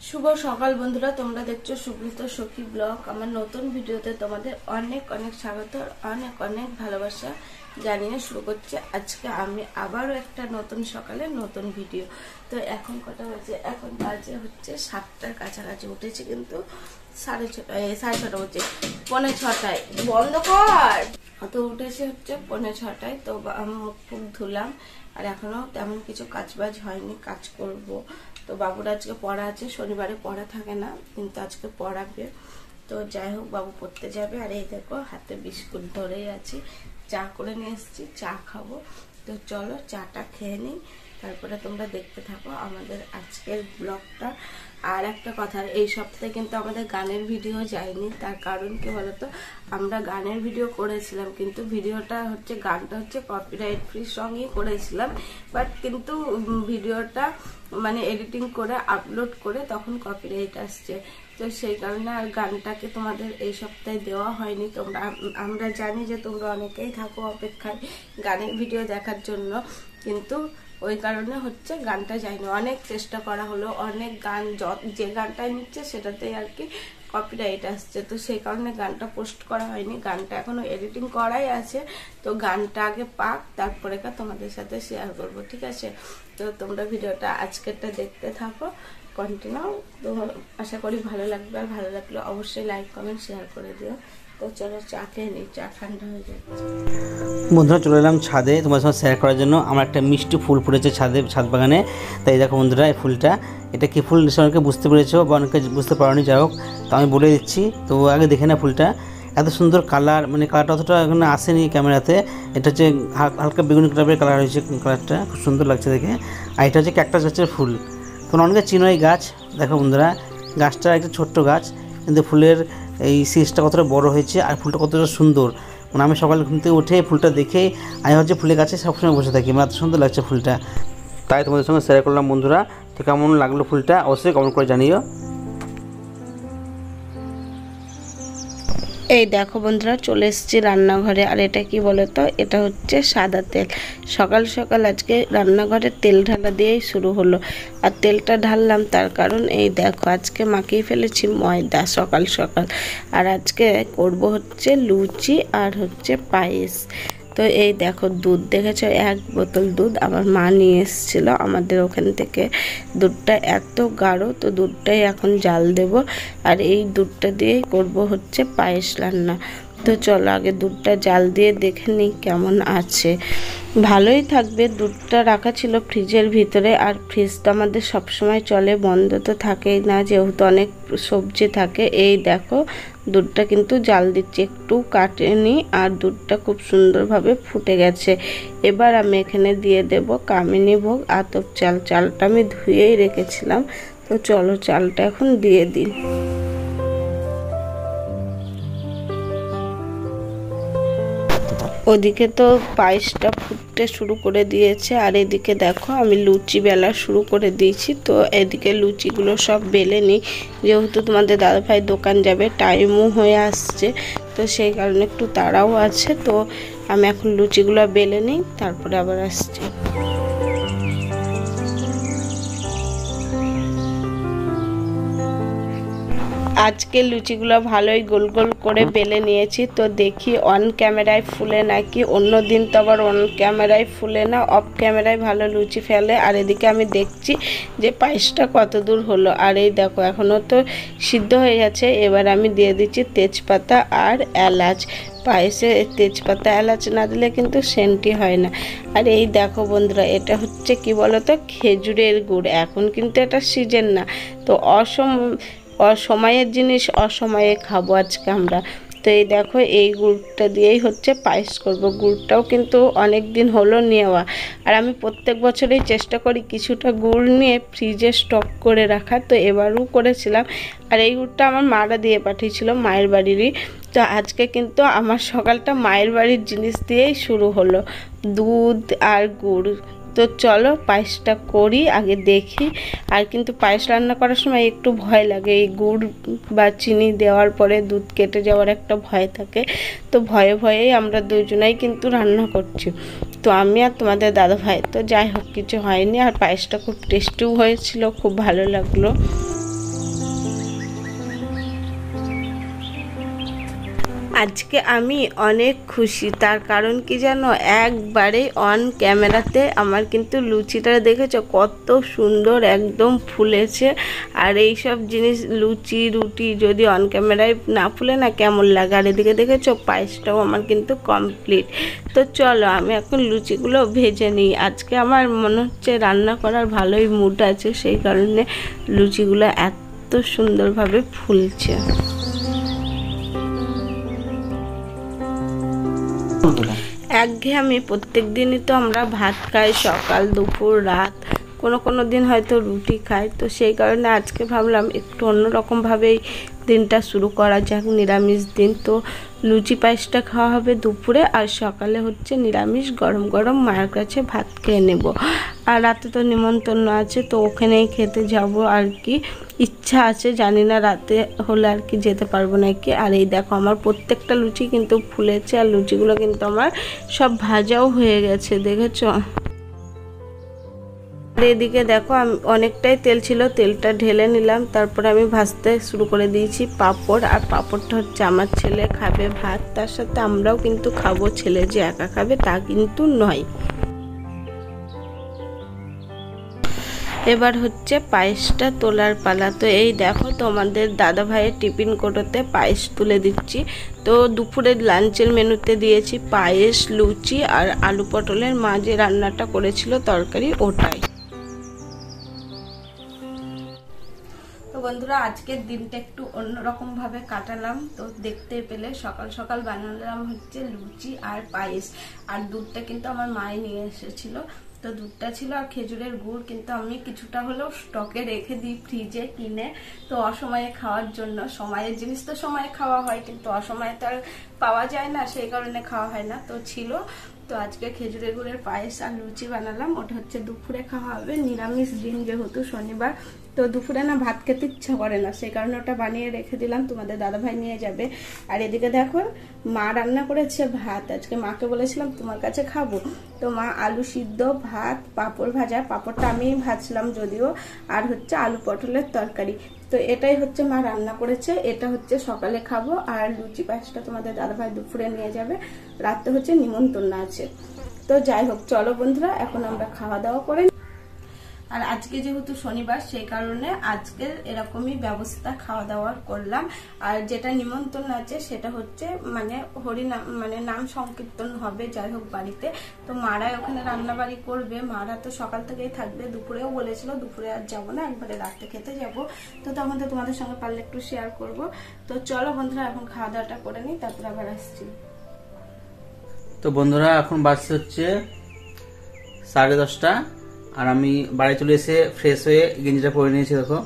শুভ সকাল বন্ধুরা, তোমরা দেখছো সুব্রত সখী ব্লগ। আমার নতুন ভিডিওতে তোমাদের অনেক অনেক স্বাগত, অনেক অনেক ভালোবাসা জানিয়ে শুরু করছে আজকে আমি আবারও একটা নতুন সকালে নতুন ভিডিও। তো এখন কটা বাজে? এখন বাজে হচ্ছে 7টার কাছাকাছি। উঠেছি কিন্তু 6:30 হচ্ছে, 6:45 বন্ধ কর। তো উঠেছি হচ্ছে 6:45। তো মুখ ফুক ধুলাম, আর এখনো তেমন কিছু কাজবাজ হয়নি, কাজ করব। তো বাবুর আজকে পড়া আছে, শনিবারে পড়া থাকে না, কিন্তু আজকে পড়াবে। তো যাই হোক, বাবু পড়তে যাবে। আর এই দেখো হাতে বিস্কুট ধরেই আছি, চা করে নিয়ে এসেছি, চা খাবো। তো চলো চাটা খেয়ে নিই, তারপরে তোমরা দেখতে থাকো আমাদের আজকের ব্লগটা। আর একটা কথা, এই সপ্তাহে কিন্তু আমাদের গানের ভিডিও যায়নি। তার কারণ কি বলতো, আমরা গানের ভিডিও করেছিলাম, কিন্তু ভিডিওটা হচ্ছে গানটা হচ্ছে কপিরাইট ফ্রি সঙ্গই করেছিলাম, বাট কিন্তু ভিডিওটা মানে এডিটিং করে আপলোড করে তখন কপিরাইট আসছে। তো সেই কারণে আর গানটাকে তোমাদের এই সপ্তাহে দেওয়া হয়নি। আমরা জানি যে তোমরা অনেকেই থাকো অপেক্ষায় গানের ভিডিও দেখার জন্য, কিন্তু ওই কারণে হচ্ছে গানটা যায়নি। অনেক চেষ্টা করা হলো, অনেক গান যে গানটাই নিচ্ছে সেটাতেই আর কি কপিরাইট আসছে। তো সেই কারণে গানটা পোস্ট করা হয়নি, গানটা এখনো এডিটিং করাই আছে। তো গানটা আগে পাক, তারপরে তোমাদের সাথে শেয়ার করব, ঠিক আছে? তো তোমরা ভিডিওটা আজকেরটা দেখতে থাকো কন্টিনিউ। তো আশা করি ভালো লাগবে, আর ভালো লাগলে অবশ্যই লাইক কমেন্ট শেয়ার করে দিও। তো চলো চা খেয়ে নিই, চা ঠান্ডা হয়ে যাচ্ছে। বন্ধুরা চলে এলাম ছাদে তোমার সঙ্গে শেয়ার করার জন্য। আমার একটা মিষ্টি ফুল ফুটেছে ছাদ বাগানে। তাই দেখো বন্ধুরা, এই ফুলটা এটা কি ফুল অনেকে বুঝতে পেরেছো বা অনেকে বুঝতে পারোনি, যাই হোক তো আমি বলে দিচ্ছি। তো আগে দেখে না ফুলটা, এত সুন্দর কালার, মানে কালারটা অতটা এখানে আসেনি ক্যামেরাতে। এটা হচ্ছে হালকা বেগুনি কালারের কালার হয়েছে, কালারটা খুব সুন্দর লাগছে দেখে। আর এটা হচ্ছে ক্যাকটাস গাছের ফুল। তোমরা অনেকে চিনো এই গাছ। দেখো বন্ধুরা, গাছটা একটা ছোট্ট গাছ, কিন্তু ফুলের এই সিজটা কতটা বড় হয়েছে আর ফুলটা কতটা সুন্দর। মানে আমি সকালে ঘুম থেকে উঠে ফুলটা দেখে আমি হচ্ছে ফুলের গাছে সবসময় বসে থাকি, মানে এত সুন্দর লাগছে ফুলটা। তাই তোমাদের সঙ্গে শেয়ার করলাম বন্ধুরা। তো কেমন লাগলো ফুলটা অবশ্যই কমেন্ট করে জানিও। এই দেখো বন্ধুরা, চলে এসেছি রান্নাঘরে। আর এটা কি বলতো, এটা হচ্ছে সাদা তেল। সকাল সকাল আজকে রান্নাঘরে তেল ঢালা দিয়েই শুরু হলো। আর তেলটা ঢাললাম তার কারণ এই দেখো, আজকে মাখিয়ে ফেলেছি ময়দা সকাল সকাল। আর আজকে করব হচ্ছে লুচি আর হচ্ছে পায়েস। তো এই দেখো, দুধ দেখেছো, 1 বোতল দুধ আমার মা নিয়ে এসেছিলো আমাদের ওখান থেকে। দুধটা এত গাঢ়, তো দুধটাই এখন জাল দেব। আর এই দুধটা দিয়েই করব হচ্ছে পায়েস রান্না। তো চলো আগে দুধটা জাল দিয়ে দেখে নিই কেমন আছে। ভালোই থাকবে। দুধটা রাখা ছিল ফ্রিজের ভিতরে, আর ফ্রিজটা আমাদের সবসময় চলে, বন্ধ তো থাকেই না, যেহেতু অনেক সবজি থাকে। এই দেখো, দুধটা কিন্তু জাল দিচ্ছি, একটু কাটেনি, আর দুধটা খুব সুন্দরভাবে ফুটে গেছে। এবার আমি এখানে দিয়ে দেব কামিনী ভোগ আতপ চাল। চালটা আমি ধুয়েই রেখেছিলাম। তো চলো চালটা এখন দিয়ে দিই। ওদিকে তো পায়েসটা ফুটতে শুরু করে দিয়েছে, আর এদিকে দেখো আমি লুচি বেলা শুরু করে দিয়েছি। তো এদিকে লুচিগুলো সব বেলে নিই, যেহেতু তোমাদের দাদাভাই দোকান যাবে, টাইমও হয়ে আসছে। তো সেই কারণে একটু তাড়াও আছে। তো আমি এখন লুচিগুলো বেলে নিই, তারপরে আবার আসছি। আজকে লুচিগুলো ভালোই গোল গোল করে বেলে নিয়েছি। তো দেখি অন ক্যামেরায় ফুলে নাকি। অন্য দিন তো আবার অন ক্যামেরায় ফুলে না, অফ ক্যামেরায় ভালো লুচি ফেলে। আর এদিকে আমি দেখছি যে পায়েসটা কত দূর হলো। আর এই দেখো, এখনও তো সিদ্ধ হয়ে গেছে। এবার আমি দিয়ে দিচ্ছি তেজপাতা আর এলাচ। পায়েসে তেজপাতা এলাচ না দিলে কিন্তু সেন্টি হয় না। আর এই দেখো বন্ধুরা, এটা হচ্ছে কি বলতো, খেজুরের গুড়। এখন কিন্তু এটা সিজন না, তো অসময়ের জিনিস অসময়ে খাবো আজকে আমরা। তো এই দেখো, এই গুড়টা দিয়েই হচ্ছে পায়েস করব। গুড়টাও কিন্তু অনেক দিন হলো নেওয়া, আর আমি প্রত্যেক বছরেই চেষ্টা করি কিছুটা গুড় নিয়ে ফ্রিজে স্টক করে রাখার। তো এবারও করেছিলাম। আর এই গুড়টা আমার মারা দিয়ে পাঠিয়েছিল, মায়ের বাড়িরই। তো আজকে কিন্তু আমার সকালটা মায়ের বাড়ির জিনিস দিয়েই শুরু হলো, দুধ আর গুড়। তো চলো পায়েসটা করি, আগে দেখি। আর কিন্তু পায়েস রান্না করার সময় একটু ভয় লাগে, এই গুড় বা চিনি দেওয়ার পরে দুধ কেটে যাওয়ার একটা ভয় থাকে। তো ভয়ে ভয়েই আমরা দুজনেই কিন্তু রান্না করছি, তো আমি আর তোমাদের দাদাভাই। তো যাই হোক, কিছু হয়নি। আর পায়েসটা খুব টেস্টিও হয়েছিল, খুব ভালো লাগলো। আজকে আমি অনেক খুশি, তার কারণ কি জানো, একবারে অন ক্যামেরাতে আমার কিন্তু লুচিটা দেখেছো কত সুন্দর একদম ফুলেছে। আর এই সব জিনিস লুচি রুটি যদি অন ক্যামেরায় না ফুলে না কেমন লাগে। আর এদিকে দেখেছো পায়েসটাও আমার কিন্তু কমপ্লিট। তো চলো আমি এখন লুচিগুলো ভেজে নিই। আজকে আমার মনে হচ্ছে রান্না করার ভালোই মুড আছে, সেই কারণে লুচিগুলো এত সুন্দরভাবে ফুলছে। একঘেয়েমি প্রত্যেক দিনই তো আমরা ভাত খাই, সকাল দুপুর রাত, কোনো দিন হয়তো রুটি খাই। তো সেই কারণে আজকে ভাবলাম একটু অন্যরকমভাবেই দিনটা শুরু করা যাক, নিরামিষ দিন। তো লুচি পায়েসটা খাওয়া হবে দুপুরে, আর সকালে হচ্ছে নিরামিষ গরম গরম মায়ের কাছে ভাত খেয়ে নেব। আর রাতে তো নিমন্ত্রণ আছে, তো ওখানেই খেতে যাব আর কি। ইচ্ছা আছে, জানি না রাতে হলে আর কি যেতে পারবো নাকি। আর এই দেখো আমার প্রত্যেকটা লুচি কিন্তু ফুলেছে, আর লুচিগুলো কিন্তু আমার সব ভাজাও হয়ে গেছে, দেখেছো। এদিকে দেখো আমি অনেকটাই তেল ছিল, তেলটা ঢেলে নিলাম, তারপরে আমি ভাজতে শুরু করে দিয়েছি পাঁপড়। আর পাঁপড়টা হচ্ছে আমার ছেলে খাবে ভাত, তার সাথে আমরাও কিন্তু খাবো। ছেলে যে একা খাবে তা কিন্তু নয়। এবার হচ্ছে পায়েসটা তোলার পালা। তো এই দেখো তোমাদের দাদা ভাইয়ের টিফিন কোটোতে পায়েস তুলে দিচ্ছি। তো দুপুরের লাঞ্চের মেনুতে দিয়েছি পায়েস, লুচি আর আলু পটলের মা যে রান্নাটা করেছিল তরকারি, ওটাই। তো বন্ধুরা আজকের দিনটা একটু অন্যরকম ভাবে কাটালাম। তো দেখতে পেলে সকাল সকাল বানালাম হচ্ছে লুচি আর পায়েস। আর দুধটা কিন্তু আমার মাই নিয়ে এসেছিল। তো দুধটা ছিল আর খেজুরের গুড় কিন্তু আমি কিছুটা হলেও স্টকে রেখে দিই ফ্রিজে কিনে। তো অসময়ে খাওয়ার জন্য, সময়ের জিনিস তো সময়ে খাওয়া হয়, কিন্তু অসময়ে তো আর পাওয়া যায় না, সেই কারণে খাওয়া হয় না। তো ছিল, তো আজকে খেজুরের গুড়ের পায়েস আর লুচি বানালাম। ওটা হচ্ছে দুপুরে খাওয়া হবে, নিরামিষ দিন যেহেতু শনিবার। তো দুপুরে না ভাত খেতে ইচ্ছা করে না, সেই কারণে ওটা বানিয়ে রেখে দিলাম, তোমাদের দাদাভাই নিয়ে যাবে। আর এদিকে দেখো মা রান্না করেছে ভাত। আজকে মাকে বলেছিলাম তোমার কাছে খাবো, তো মা আলু সিদ্ধ, ভাত, পাঁপড় ভাজা, পাঁপড়টা আমি ভাজলাম যদিও, আর হচ্ছে আলু পটলের তরকারি। তো এটাই হচ্ছে মা রান্না করেছে, এটা হচ্ছে সকালে খাবো। আর লুচি পায়েসটা তোমাদের দাদাভাই দুপুরে নিয়ে যাবে, রাতে হচ্ছে নিমন্ত্রণ আছে। তো যাই হোক, চলো বন্ধুরা এখন আমরা খাওয়া দাওয়া করে। আর আজকে যেহেতু শনিবার, সেই কারণে আজকের এরকমই ব্যবস্থা খাওয়া দাওয়ার করলাম। আর যেটা নিমন্ত্রণ আছে সেটা হচ্ছে মানে হরিনাম, মানে নাম সংকীর্তন হবে, যাই হোক বাড়িতে। তো মারাই ওখানে রান্না বাড়ি করবে, মারা তো সকাল থেকেই থাকবে। দুপুরেও বলেছিল দুপুরে আর যাবো না, একবারে রাতে খেতে যাব। তো তখন তো তোমাদের সঙ্গে পারলে একটু শেয়ার করব। তো চলো বন্ধুরা এখন খাওয়া দাওয়াটা করে নিই, তারপর আবার আসছি। তো বন্ধুরা এখন বাজছে হচ্ছে 10:30, আর আমি বাড়ি চলে এসে ফ্রেশ হয়ে গেঞ্জিটা পরে নিয়েছি দেখো।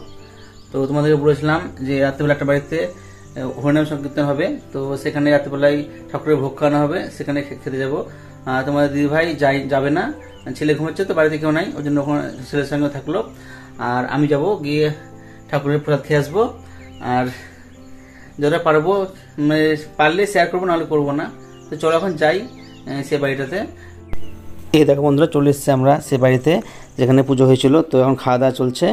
তো তোমাদেরকে বলেছিলাম যে রাত্রিবেলা একটা বাড়িতে হরিনাম সংকীর্তন হবে, তো সেখানে রাত্রিবেলায় ঠাকুরের ভোগ খাওয়ানো হবে, সেখানে খেতে যাবো। তোমাদের দিদিভাই যাবে না, ছেলে ঘুমাচ্ছে, তো বাড়িতে কেউ নাই, ওই জন্য ওখানে ছেলের সঙ্গে থাকলো। আর আমি যাব গিয়ে ঠাকুরের প্রসাদ খেয়ে আসবো। আর যতটা পারবো পারলে শেয়ার করবো, নাহলে করবো না। তো চলো এখন যাই সে বাড়িটাতে। এই দেখো বন্ধুরা চলে এসেছি আমরা সে বাড়িতে যেখানে পুজো হয়েছিল। তো এখন খাওয়া দাওয়া চলছে,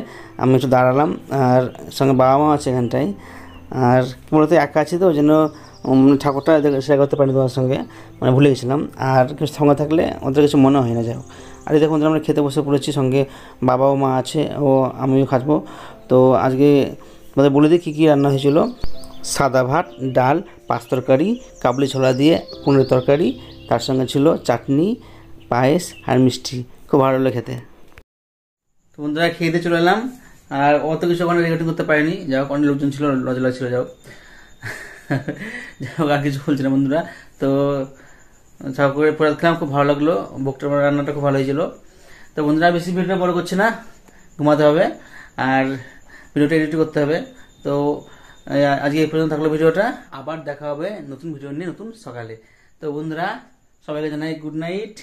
আমি একটু দাঁড়ালাম, আর সঙ্গে বাবা মা আছে এখানটায়। আর মূলত একা আছি, তো ওই জন্য ঠাকুরটা শেয়ার করতে পারিনি তোমার সঙ্গে, মানে ভুলে গেছিলাম। আর কিছু সঙ্গে থাকলে ওদের কিছু মনে হয় না, যাই হোক। আর এই দেখো বন্ধুরা আমরা খেতে বসে পড়েছি, সঙ্গে বাবা ও মা আছে, ও আমিও খাবো। তো আজকে তোমাদের বলে দিই কী কী রান্না হয়েছিল। সাদা ভাত, ডাল, পাঁচ তরকারি, কাবলি ছোলা দিয়ে পনিরের তরকারি, তার সঙ্গে ছিল চাটনি, পায়েস আর মিষ্টি। খুব ভালো লাগে খেতে। তো বন্ধুরা খেয়ে দিয়ে চলে এলাম, আর অত কিছু ওখানে রেকর্ডিং করতে পারিনি, যাই হোক অনেক লোকজন ছিল, লজ্জা লাগছিল, যাই হোক। আর কিছু বলছি না বন্ধুরা। তো ঠাকুরের প্রসাদ খেলাম, খুব ভালো লাগলো, ভোগটা রান্নাটা খুব ভালো হয়েছিল। তো বন্ধুরা বেশি ভিডিওটা বড় করছে না, ঘুমাতে হবে আর ভিডিওটা এডিট করতে হবে। তো আজকে এই পর্যন্ত থাকলো ভিডিওটা, আবার দেখা হবে নতুন ভিডিও নিয়ে নতুন সকালে। তো বন্ধুরা সবাইকে জানাই গুড নাইট।